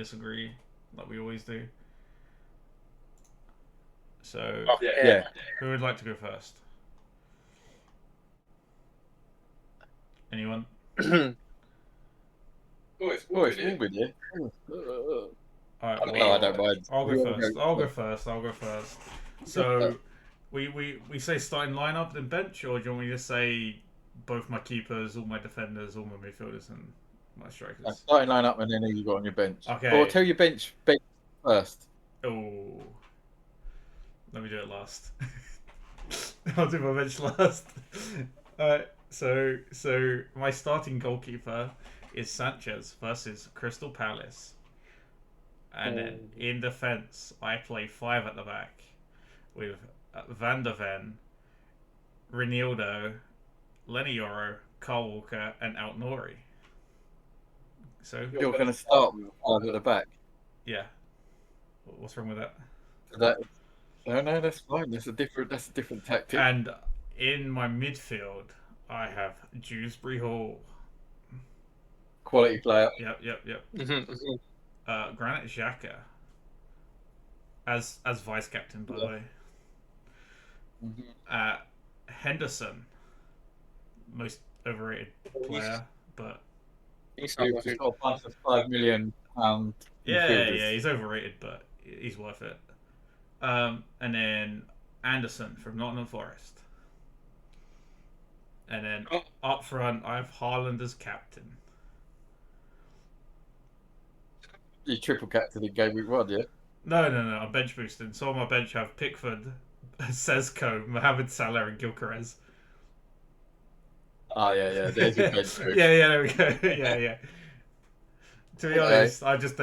disagree, like we always do. So, Yeah. who would like to go first? Anyone? Oh, it's all good, yeah. Alright, No, I well, don't mind. I'll go first. I'll go first. So, we say starting lineup then bench, or do you want me to say both my keepers, all my defenders, all my midfielders, and my strikers? Starting lineup and then who you got on your bench. Okay. Or tell your bench first. Oh, let me do it last. I'll do my bench last. Alright, so my starting goalkeeper is Sanchez versus Crystal Palace. And then in defence, I play 5 at the back with Van der Ven, Ronaldo, Lenny Yoro, Carl Walker, and Out Nori. So You're going to start with 5 at the back. Yeah. What's wrong with that? No, that's fine. That's a different tactic. And in my midfield, I have Dewsbury Hall. Quality player. Yep. Granit Xhaka as vice captain, by the way. Henderson, most overrated player, but he's got a bunch of £5 million. Yeah, he's overrated, but he's worth it. And then Anderson from Nottingham Forest. And then up front, I have Haaland as captain. You triple captain in game week 1, yeah? No, I'm bench boosting. So on my bench, I have Pickford, Sesko, Mohamed Salah, and Gyökeres. Oh, yeah. There's your bench boost. Yeah, there we go. Yeah. To be honest, they're just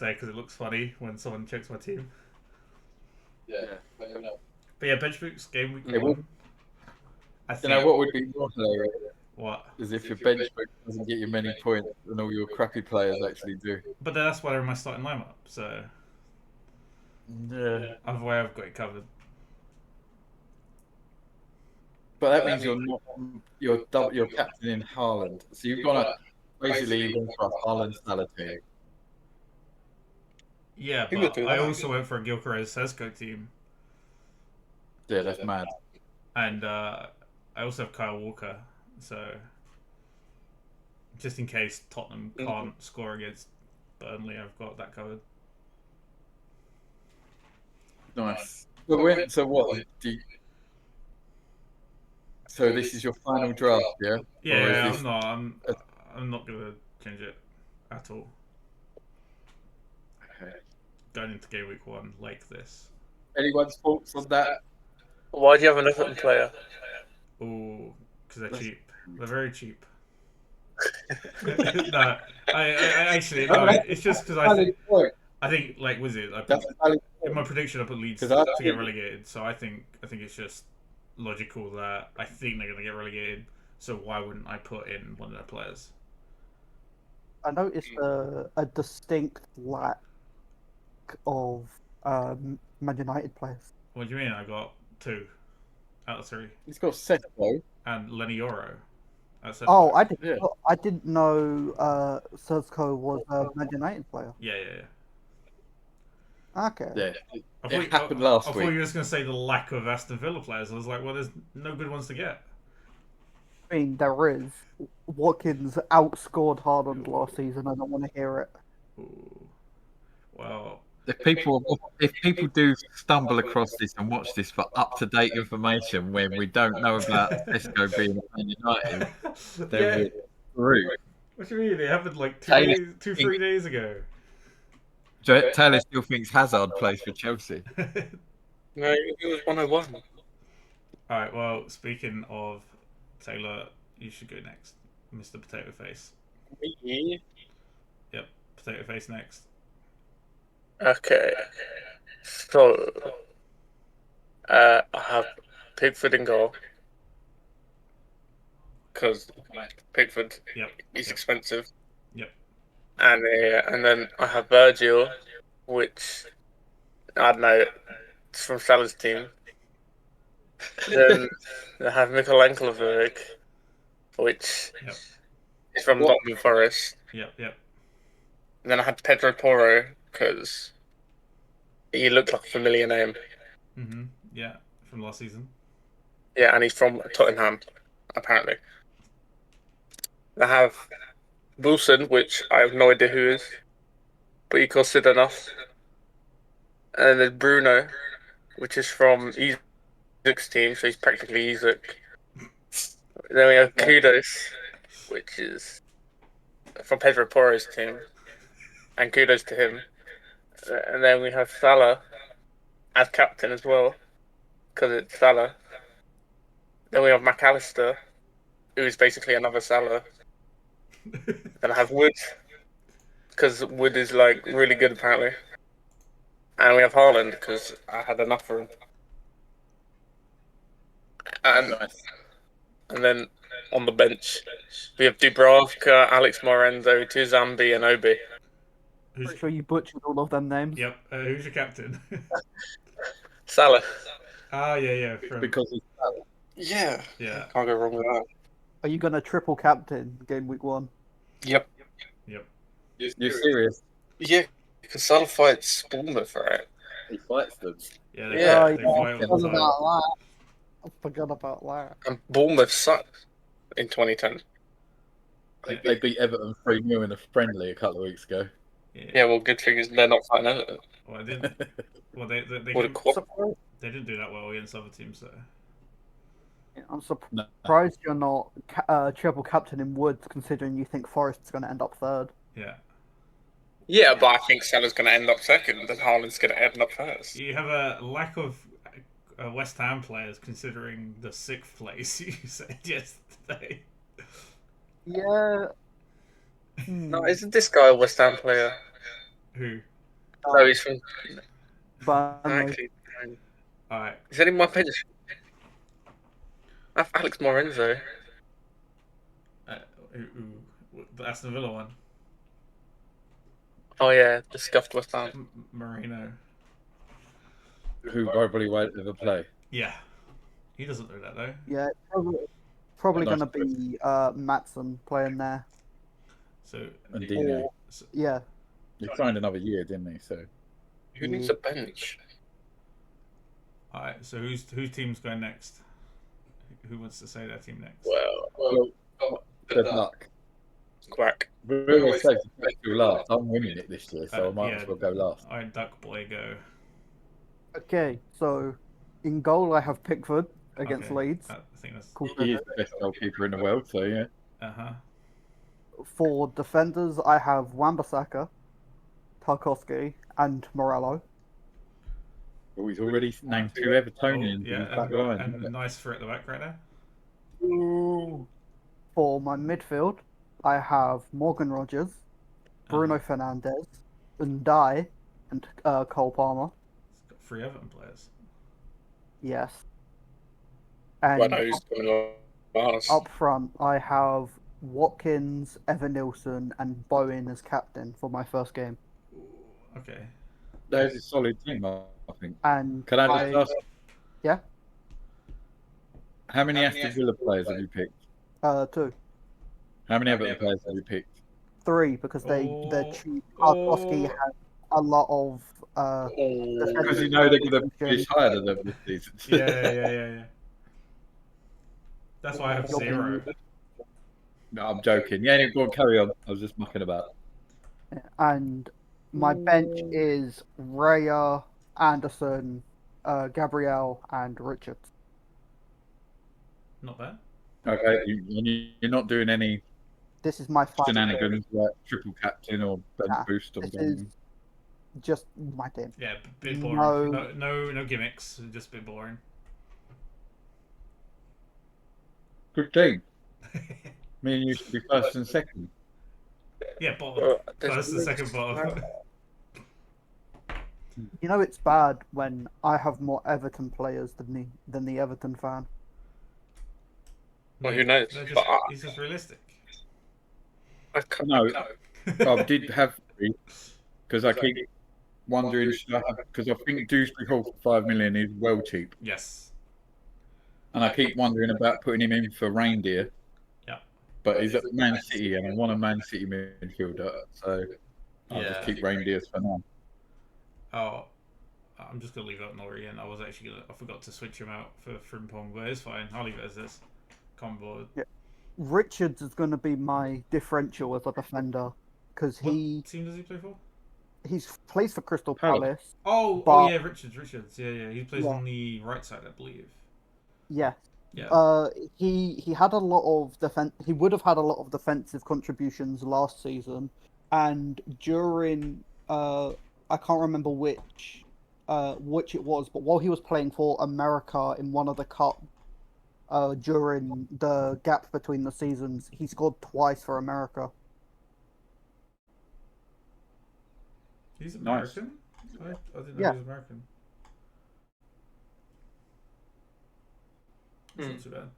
there because it looks funny when someone checks my team. Yeah. But yeah, bench boost game week 1. You know what would be more hilarious? What? Is if your bench boost doesn't get you many points and all your crappy players actually do. But that's why they're in my starting lineup, so yeah. Either way, I've got it covered. But that means you're captain in Haaland. So you've got to basically go for a Haaland Salah team. Yeah, but I also went for a Gyökeres Sesko team. Yeah, that's mad. And I also have Kyle Walker, so just in case Tottenham can't score against Burnley, I've got that covered. Nice. So what? So this is your final draft, yeah? Yeah, I'm not gonna change it at all. Okay. Going into game week 1 like this. Anyone's thoughts on that? Why do you have an Everton player? Oh, because they're cheap. They're very cheap. No, I actually no. It's just because I think like was it? In my prediction, I put Leeds to get relegated. So I think it's just logical that I think they're going to get relegated. So why wouldn't I put in one of their players? I noticed a distinct lack of Man United players. What do you mean? I got 2 out of 3. He's got Sesko and Lenny Yoro. Oh, I didn't know Sesko was a Man United player. Yeah. Okay. Yeah, it happened last week. I thought you were just going to say the lack of Aston Villa players. I was like, well, there's no good ones to get. I mean, there is. Watkins outscored Haaland last season. I don't want to hear it. Ooh. Well, if people do stumble across this and watch this for up-to-date information when we don't know about Sesko being at Man United, then we're through. What do you mean? It happened like 3 days ago. Taylor still thinks Hazard plays for Chelsea. No, he was 101. Alright, well, speaking of Taylor, you should go next. Mr. Potato Face. Me? Yep, Potato Face next. Okay. So, I have Pickford in goal. Because Pickford is expensive. Yep. And then I have Virgil, which, I don't know, it's from Salah's team. Then I have Mikael Ankelberg, which is from Nottingham Forest. Yep. And then I had Pedro Porro because he looked like a familiar name. Mm-hmm. Yeah, from last season. Yeah, and he's from Tottenham, apparently. I have Wilson, which I have no idea who is, but he costed enough. And then there's Bruno, which is from Isaac's team, so he's practically Isaac. Then we have Kudos, which is from Pedro Porro's team, and kudos to him. And then we have Salah as captain as well, because it's Salah. Then we have McAllister, who is basically another Salah. Then I have Wood, because Wood is like really good apparently. And we have Haaland, because I had enough for him. And then on the bench, we have Dubravka, Alex Morenzo, Tuzambi, and Obi. Who's, Pretty sure you butchered all of them names. yep. Who's your captain? Salah. Ah, yeah. From Because he's Yeah. yeah. Can't go wrong with that. Are you gonna triple captain game week 1? Yep. you're serious. Yeah, because Salah fights Bournemouth, right? He fights them. Yeah, Yeah. they fight all the time. I forgot about that. And Bournemouth sucked in 2010. They beat Everton 3-0 in a friendly a couple of weeks ago. Yeah, well, good thing is they're not fighting Everton. Well, I didn't. Well, they What a quad. they didn't do that well against other teams though. I'm No. surprised you're not triple captain in Woods, considering you think Forest's going to end up third. Yeah. Yeah, but I think Salah's going to end up second, and Haaland's going to end up first. You have a lack of West Ham players considering the 6th place you said yesterday. Yeah. No, isn't this guy a West Ham player? Who? No, he's from. Burnley. Actually, All right. is that in my bench? I have Alex Morenzo. The Aston Villa one. Oh yeah, the scuffed West Ham. Moreno. Who probably won't ever play. Yeah. He doesn't do that though. Yeah, probably Nice going to be Matson playing there. So And Dino. Yeah. He signed another year, didn't he? So Who needs a bench? all right. So whose team's going next? Who wants to say their team next? Well, good luck. quack. We're always safe to get to last. I'm winning it this year, so I might yeah. as well go last. All right, Duck Boy, go. Okay, so in goal I have Pickford against Okay. Leeds. I think that's. He is the best goalkeeper in the world, so yeah. Uh-huh. For defenders, I have Wan-Bissaka, Tarkowski, and Morello. But he's already named 2 Evertonians in the back line. and a nice for at the back right now. For my midfield, I have Morgan Rogers, Bruno Fernandes, Undai, and Cole Palmer. It's got 3 Everton players. Yes. Well, And no, who's coming last? up front, I have Watkins, Evan Nilsson, and Bowen as captain for my first game. Okay. There's a solid team, I think. And Can I just ask? Yeah? How many Aston Villa players have you picked? 2. How many Everton players have you picked? 3, because they're cheap. Oh. Tarkowski has a lot of Because you know they're going to finish higher than them this season. Yeah. That's why I have 0. No, I'm joking. Yeah, go on, carry on. I was just mucking about. And my bench is Raya, Anderson, Gabriel, and Richards. Not bad. Okay, you're not doing any This is my final. shenanigans like triple captain or bench Nah, boost or This something. is just my team. Yeah, bit boring. No. No gimmicks. Just a bit boring. Good team. Me and you should be first and second. Yeah, bottom. Well, there's First and second bottom. You know it's bad when I have more Everton players than the Everton fan. Well, who knows? They're just, But he's just realistic. I can't. No, I did have three because I keep wondering because I think Dewsbury Hall for 5 million is well cheap, Yes. and I keep wondering about putting him in for Reindeer. Yeah. But he's at Man City, and I want a Man City midfielder, so I'll just Yeah. keep reindeers for now. Oh, I'm just gonna leave out Nori, and I was actually I forgot to switch him out for Frimpong, but it's fine. I'll leave it as this. Can't be bothered. Richards is going to be my differential as a defender because What team does he play for? he plays for Crystal Palace. Palace. Oh, But- yeah, Richards. Yeah. He plays Yeah. on the right side, I believe. Yes. Yeah. He had a lot of defense. He would have had a lot of defensive contributions last season, and during I can't remember which it was, but while he was playing for America in one of the cup, during the gap between the seasons, he scored twice for America. He's Nice. American? I didn't know Yeah. he was American. That's not too bad.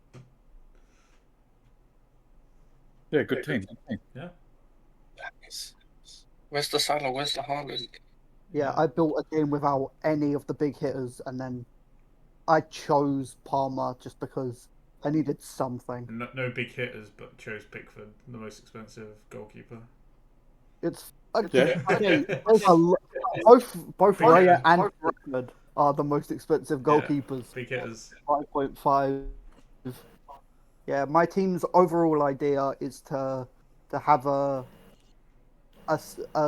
Yeah, good team. Where's the Salah? Where's the Haaland? Yeah, I built a team without any of the big hitters, and then I chose Palmer just because I needed something. No big hitters, but chose Pickford, the most expensive goalkeeper. It's Yeah. okay. Both Big Raya hitter. and Pickford are the most expensive goalkeepers. Big hitters. 5.5. Yeah, my team's overall idea is to have a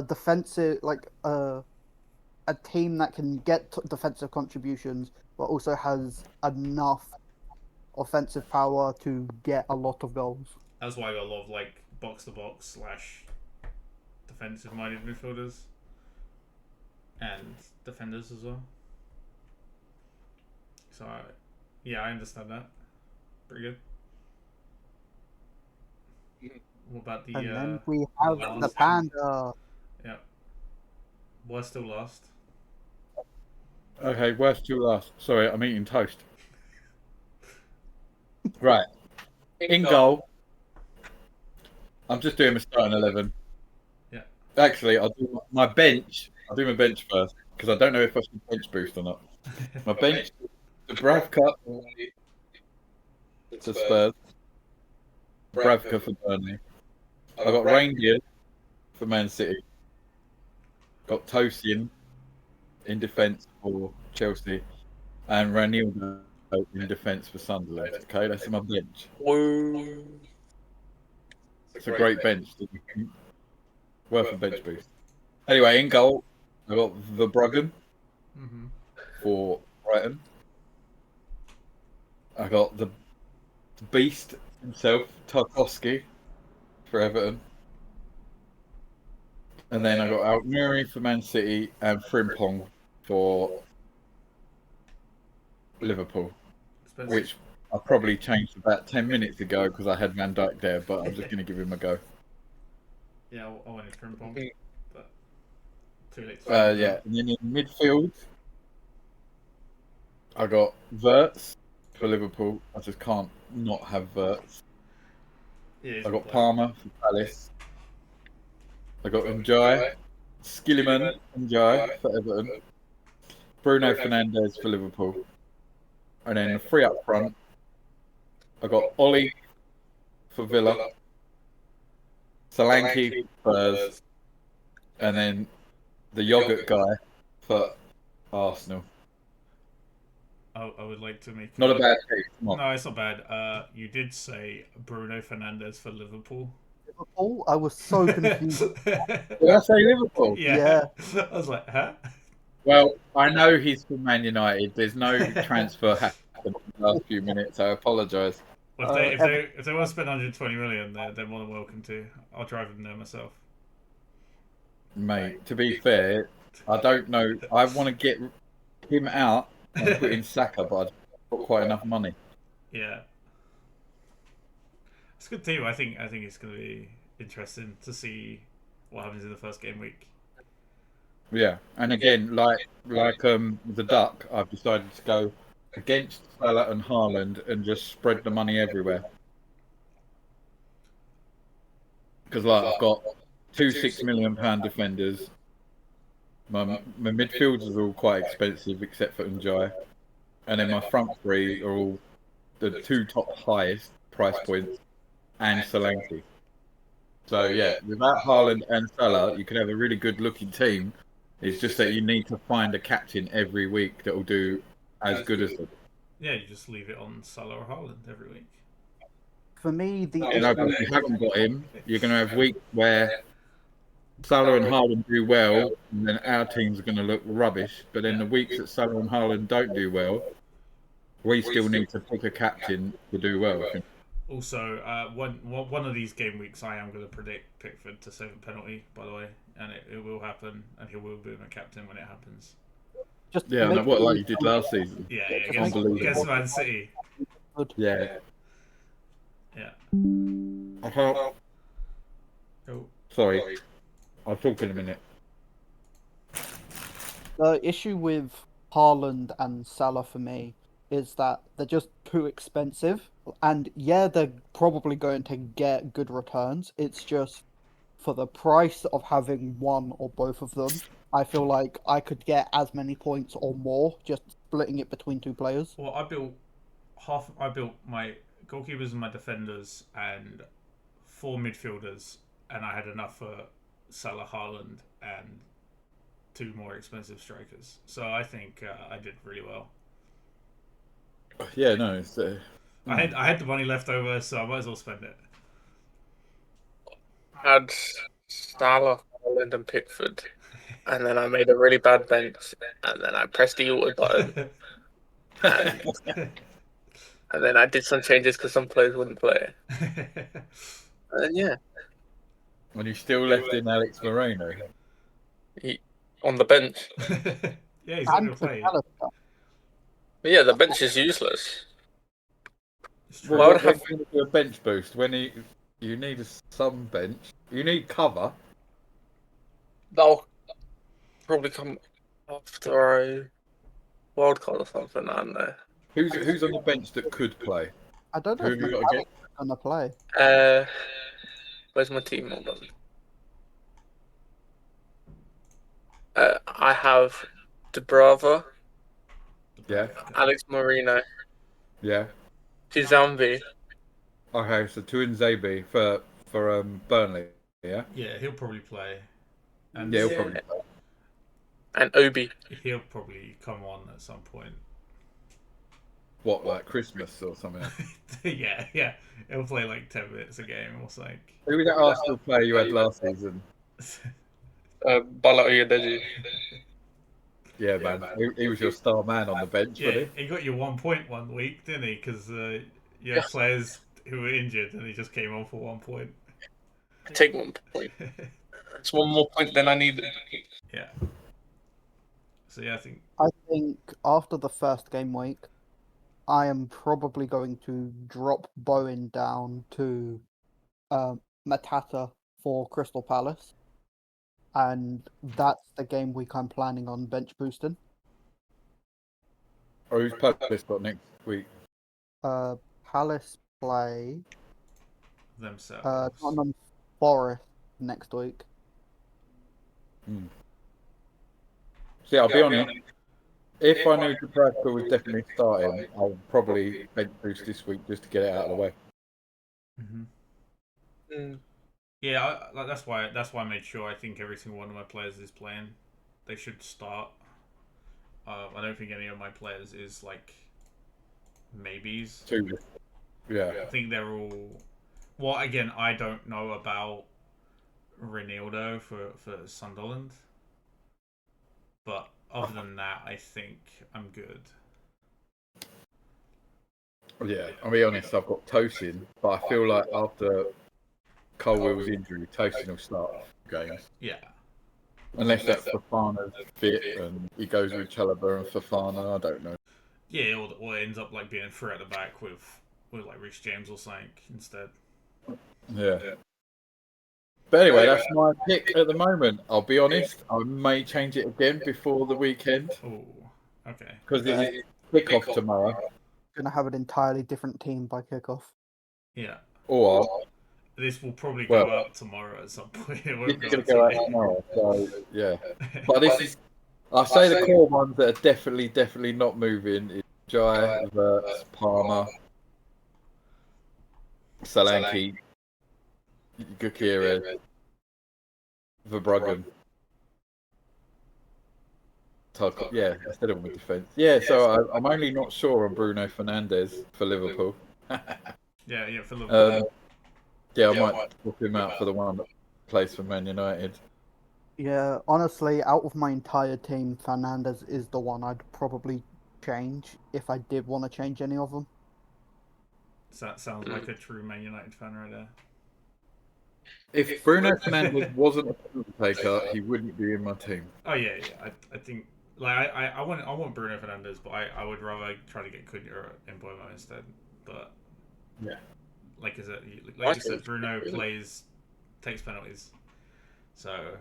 defensive, like a team that can get defensive contributions, but also has enough offensive power to get a lot of goals. That's why I got a lot of like box to box / defensive minded midfielders and defenders as well. So I understand that. Pretty good. What about the And then we have the last Panda. Yeah. We're still last. Okay, worst to last. Sorry, I'm eating toast. Right. In goal. I'm just doing my starting 11. Yeah. Actually, I'll do my bench. I'll do my bench first because I don't know if I should bench boost or not. My bench, Dubravka to Spurs, Dubravka for Burnley. I got Reindeer for Man City. Got Tosin in defence for Chelsea, and Ranildo in defence for Sunderland. Okay, that's my bench. Woo. It's a great bench. Worth a bench boost. Anyway, in goal, I got Verbruggen Mm-hmm. for Brighton. I got the beast himself, Tarkowski, for Everton. And then I got Almiri for Man City and Frimpong for Liverpool, Expensive. which I probably changed about 10 minutes ago because I had Van Dijk there, but I'm just going to give him a go. Yeah, I wanted Frimpong, but too late. Yeah, and then in midfield, I got Wirtz for Liverpool. I just can't not have Wirtz. Yeah, I got Palmer for Palace. I got Njai, Skilliman Njai for Everton. Bruno Fernandes for Liverpool. And then the three up front, I got Ollie for Villa, Solanke for Spurs, and then the yogurt guy for Arsenal. I would like to make. Not a bad pick. Come on. No, it's not bad. You did say Bruno Fernandes for Liverpool. Liverpool? I was so confused. Did I say Liverpool? Yeah. I was like, huh? Well, I know he's from Man United. There's no transfer happened in the last few minutes. I apologise. Well, if they want to spend 120 million, they're more than welcome to. I'll drive them there myself. Mate, to be fair, I don't know. I want to get him out and put in Saka, but I've got quite enough money. Yeah. It's a good team. I think it's going to be interesting to see what happens in the first game week. Yeah, and again, like the Duck, I've decided to go against Salah and Haaland and just spread the money everywhere. Because I've got two £6 million defenders. My midfielders are all quite expensive except for Njai, and then my front three are all the two top highest price points and Solanke. So yeah, without Haaland and Salah, you can have a really good looking team. It's just that you need to find a captain every week that will do as good as them. Yeah, you just leave it on Salah or Haaland every week. For me, the You know, but if you haven't got him, you're going to have weeks where Salah and Haaland do well, and then our teams are going to look rubbish. But then the weeks that Salah and Haaland don't do well, we still need to pick a captain to do well. Also, one of these game weeks, I am going to predict Pickford to save a penalty, by the way, and it will happen, and he will be my captain when it happens. just Yeah, make and what sure like you did last season. Yeah, Just against, unbelievable. against Man City. good. Yeah. Yeah. I can't. Oh, Sorry, I'll talk in a minute. The issue with Haaland and Salah for me is that they're just too expensive. And yeah, they're probably going to get good returns. It's just for the price of having one or both of them, I feel like I could get as many points or more just splitting it between two players. well, I built my goalkeepers and my defenders and 4 midfielders, and I had enough for Salah, Haaland, and 2 more expensive strikers. So I think I did really well. Yeah, no, it's. I had the money left over, so I might as well spend it. Had Salah, Haaland, and Pickford, and then I made a really bad bench, and then I pressed the auto button, and then I did some changes because some players wouldn't play. And then yeah, When you still left in Alex Moreno. he, on the bench. Yeah, he's not And going to play. McAllister. But yeah, the bench is useless. It's true. Why Well, would when have- you do a bench boost, when you need some bench, you need cover. That'll probably come after a wild card or something. I don't know. Who's on the bench that could play? I don't know Who if have you got again? McAllister's going to play. Where's my team? Hold on. I have Dubrava, Yeah, Alex Marino, yeah. Tizambi, Okay, so Tuanzebe for Burnley. Yeah, Yeah, he'll probably play. And yeah, he'll probably play. and Obi. he'll probably come on at some point. What, like Christmas or something? yeah. He'll play like 10 minutes a game or something. Who was that Arsenal player you had last season? Bala Oyedeji. Yeah, man, he was your star man on the bench, Yeah, wasn't he got you 1 point one week, didn't he? Because you had Yeah. players who were injured and he just came on for 1 point. Take 1 point. It's 1 more point than I needed. Yeah. So yeah, I think I think after the first game week, I am probably going to drop Bowen down to Matata for Crystal Palace. And that's the game week I'm planning on bench boosting. Or who's Palace got next week? Palace play themselves. Tottenham Forest next week. See, I'll be honest. If I knew Dubravka was definitely starting, I'll probably bench boost this week just to get it out of the way. Mm-hmm. Yeah, that's why I made sure I think every single one of my players is playing. They should start. I don't think any of my players is like maybes. Two. Yeah. I think they're all. Well, again, I don't know about Ronaldo for Sunderland, but other than that, I think I'm good. Yeah, I'll be honest, I've got Tosin, but I feel like after Colwell's injury, Tosin will start games. Yeah. Unless that's Fafana's fit and he goes with Chalobah and Fafana, I don't know. Yeah, or it ends up like being 3 at the back with like Rich James or something instead. Yeah. But anyway, that's my pick at the moment. I'll be honest, I may change it again before the weekend Oh, okay. because it's kick-off tomorrow. Gonna have an entirely different team by kickoff. Yeah. Or This will probably go Well, up tomorrow at some point. It it's won't going to go go up out tomorrow. So, yeah. today. But this is, I say the core ones that are definitely not moving is Jai, Verts, Palmer, Solanke, Gutierrez, Verbruggen. Yeah, I said it with defence. Yeah, so I'm only not sure on Bruno Fernandes for Liverpool. Yeah, for Liverpool. Yeah, I might swap him out for the one that plays for Man United. Yeah, honestly, out of my entire team, Fernandez is the one I'd probably change if I did want to change any of them. So that sounds like a true Man United fan right there. If Bruno Fernandes wasn't a penalty taker, he wouldn't be in my team. Oh yeah. I think like I want Bruno Fernandes, but I would rather try to get Cunha and Boimo instead. But yeah, like you said, Bruno takes penalties, so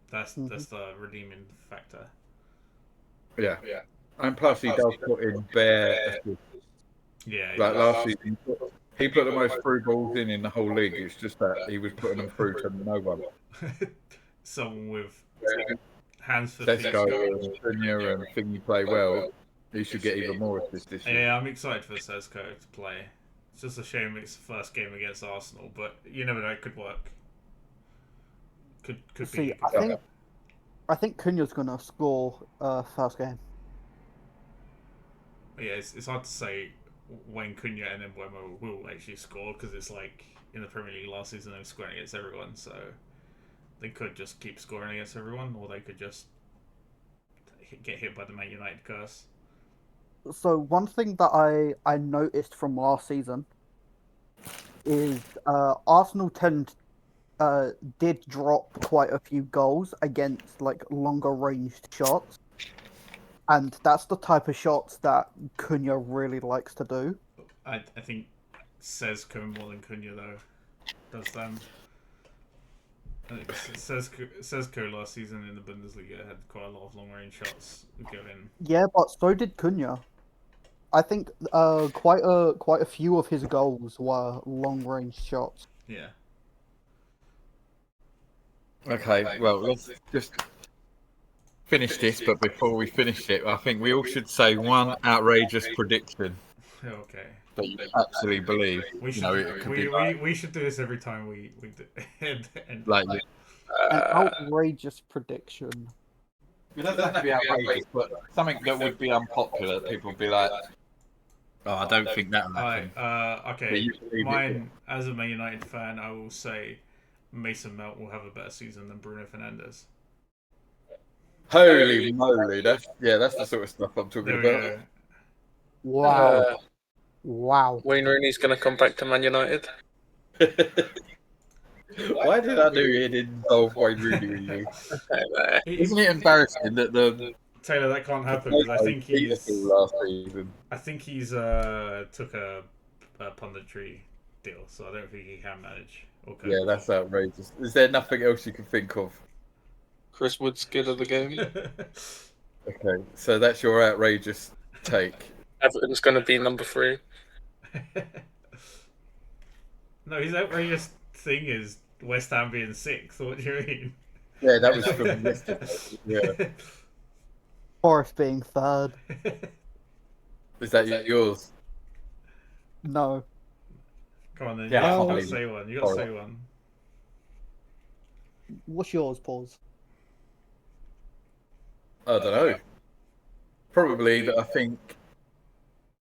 that's the redeeming factor. Yeah. And plus, he does put in bare assists. Yeah. Like last season, he put the most through balls in the whole league. It's just that he was putting them through to no one. Someone with hands for Sesko feet. and Cunha and Thingy play well. He should get even more assists this year. Yeah, I'm excited for Sesko to play. It's just a shame it's the first game against Arsenal, but you never know, it could work. Could See, be. I think Cunha's gonna score first game. Yeah, it's hard to say when Cunha and then Mbeumo will actually score, because it's like in the Premier League last season they were scoring against everyone, so they could just keep scoring against everyone, or they could just get hit by the Man United curse. So one thing that I noticed from last season is Arsenal did drop quite a few goals against like longer ranged shots, and that's the type of shots that Cunha really likes to do. I think Sesko more than Cunha though does them. I think Sesko last season in the Bundesliga had quite a lot of long range shots go in. Yeah, but so did Cunha. I think quite a few of his goals were long range shots. Yeah. Okay, well, let's just finish this, but before we finish it, I think we all should say one outrageous prediction Okay. that you absolutely believe. We should it could be we should do this every time we do. and like An outrageous prediction. it doesn't have to be outrageous, but something that would be unpopular. People would be like, "Oh, I don't think that will happen." Okay. Mine, as a Man United fan, I will say Mason Mount will have a better season than Bruno Fernandes. Holy moly! That's the sort of stuff I'm talking about. Wow. Wow. Wayne Rooney's going to come back to Man United. Why did I do it involve Wayne Rooney with you? Isn't it embarrassing that the Taylor, that can't happen because I think he's last season. I think he's took a punditry deal, so I don't think he can manage. Okay. Yeah, that's outrageous. Is there nothing else you can think of? Chris Wood's good at the game. Okay, so that's your outrageous take. Everton's going to be number 3. No, his outrageous thing is West Ham being 6th. What do you mean? Yeah, that was from yesterday. Yeah. Forest being third. Is that yours? No. Come on then. Yeah, You gotta say one. You gotta say one. What's yours, Paul? I don't know. Probably that I think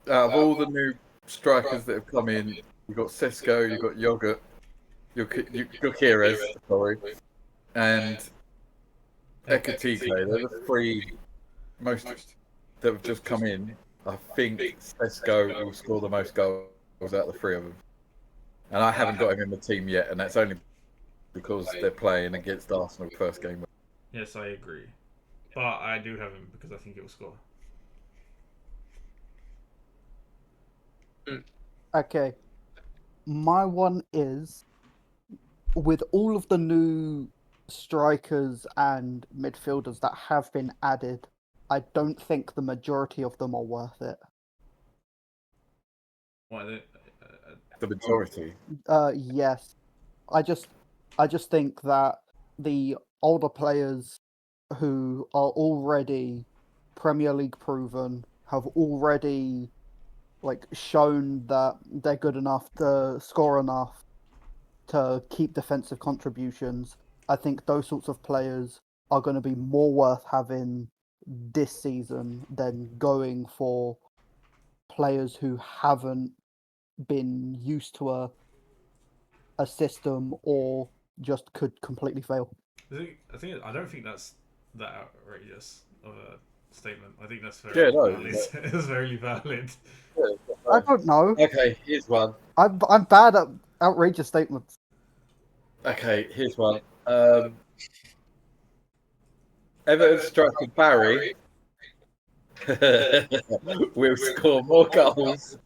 out of all the new strikers that have come in, you've got Sesko, you've got Gutierrez, sorry, and Ekatike. They're the 3 most that have just come in. I think Sesko will score the most goals out of the 3 of them. And I haven't got him in the team yet, and that's only because they're playing against Arsenal first game. Yes, I agree. But I do have him because I think he'll score. Okay. My one is, with all of the new strikers and midfielders that have been added, I don't think the majority of them are worth it. What? The majority. Yes. I just think that the older players who are already Premier League proven have already shown that they're good enough to score enough to keep defensive contributions, I think those sorts of players are going to be more worth having this season than going for players who haven't been used to a system or just could completely fail. I don't think that's that outrageous of a statement. I think that's very valid. It's very valid. I don't know. Okay, here's one. I'm bad at outrageous statements. Okay, here's one. Everton striker Barry will score more goals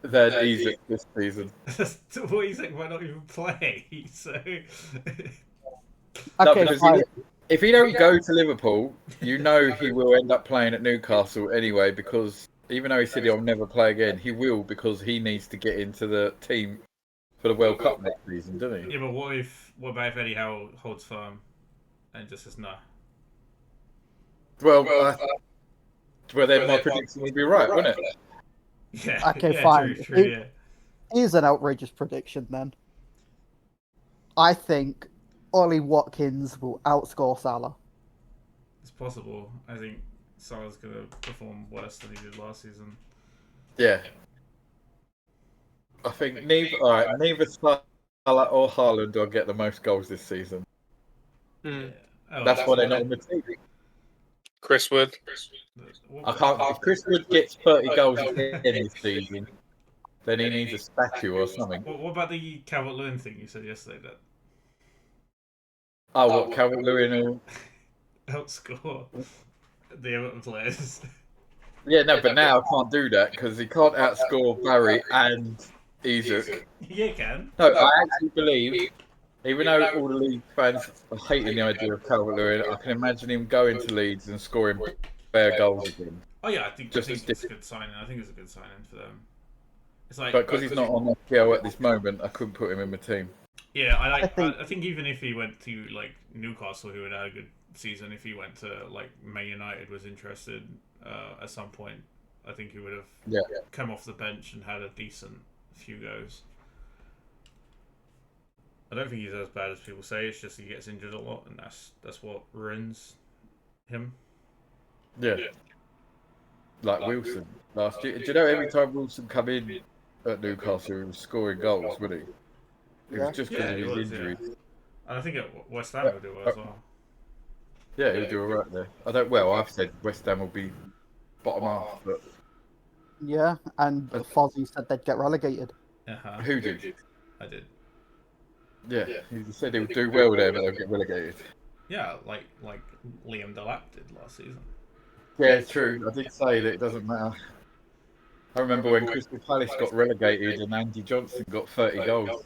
than Isaac this season. What are you saying? Why not even play? So. No, Okay, because fine. if he don't go to Liverpool, you know he will end up playing at Newcastle anyway, because even though he said he'll never play again, he will, because he needs to get into the team for the World Cup next season, doesn't he? Yeah, but what about if Eddie Howe holds firm and just says no? Well, then my prediction would be right, wouldn't it? Yeah. Okay, yeah, fine. True, yeah. Here's an outrageous prediction then. I think Ollie Watkins will outscore Salah. It's possible. I think Salah's going to perform worse than he did last season. Yeah. I think neither Salah or Haaland will get the most goals this season. Hmm. Oh, That's why they're not in the team. Chris Wood. I can't. If Chris Wood gets 30 goals again this season, then he needs a statue or something. What about the Calvert-Lewin thing you said yesterday? That Oh, what Calvert-Lewin? Will... outscore the Everton players. Yeah, no, but now I can't do that because he can't outscore Barry and Isaac. Yeah, you can. No, I actually believe, even though all the Leeds fans are hating the idea of Calvert-Lewin, I can imagine him going to Leeds and scoring bare goals again. Oh yeah, I think Just it's a good signing. I think it's a good signing for them. It's like, But because he's not on FPL at this moment, I couldn't put him in my team. yeah, I I think even if he went to like Newcastle, who would have had a good season, if he went to like Man United was interested at some point, I think he would have come off the bench and had a decent few goes. I don't think he's as bad as people say. It's just he gets injured a lot, and that's what ruins him. Yeah. Like Wilson last year. Do you know every time Wilson come in at Newcastle, he was scoring goals, wasn't he? It was just because of his injuries. Yeah. And I think at West Ham will do well as well. Yeah, he'll do all right there. I've said West Ham will be bottom half, but Yeah, and Fozzie said they'd get relegated. who did? I did. Yeah, he said he'll do well there, but they'll get relegated. Yeah, like Liam Delap did last season. Yeah, true. I did say that it doesn't matter. I remember when Crystal Palace got relegated and Andy Johnson got 30 goals.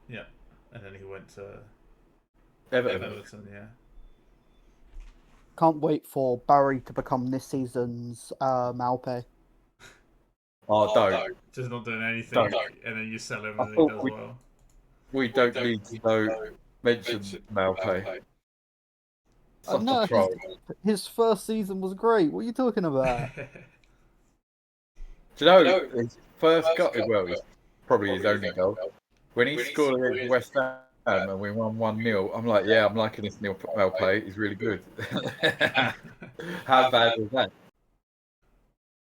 Yeah, and then he went to Everton. Yeah. Can't wait for Barry to become this season's Malpe. Oh, don't. Just not doing anything, Don't. and then you sell him I and he thought does well. We don't need to mention Malpay. Such No, a troll. his first season was great. What are you talking about? Do you know his first goal? Well, it's probably his only goal. When he scored against West Ham and we won 1-0, I'm like, yeah, I'm liking this Neil Malpay. He's really good. How bad was that?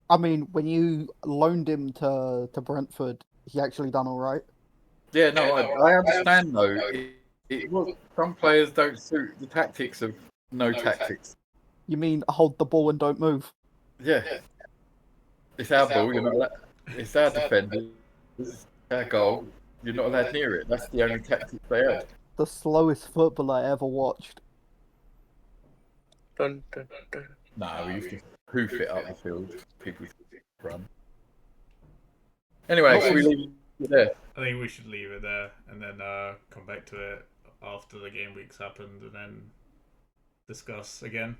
I mean, when you loaned him to Brentford, he actually done all right. Yeah, no, I understand though. Some players don't suit the tactics of no tactics. You mean hold the ball and don't move? Yeah. It's our ball, you're not allowed. It's our defender. It's our goal. You're not allowed near it. That's the only tactic they had. The slowest football I ever watched. Dun, dun, dun. No, we used to hoof it up the field. People run. Anyway, should we leave it there? I think we should leave it there and then come back to it after the game week's happened and then discuss again.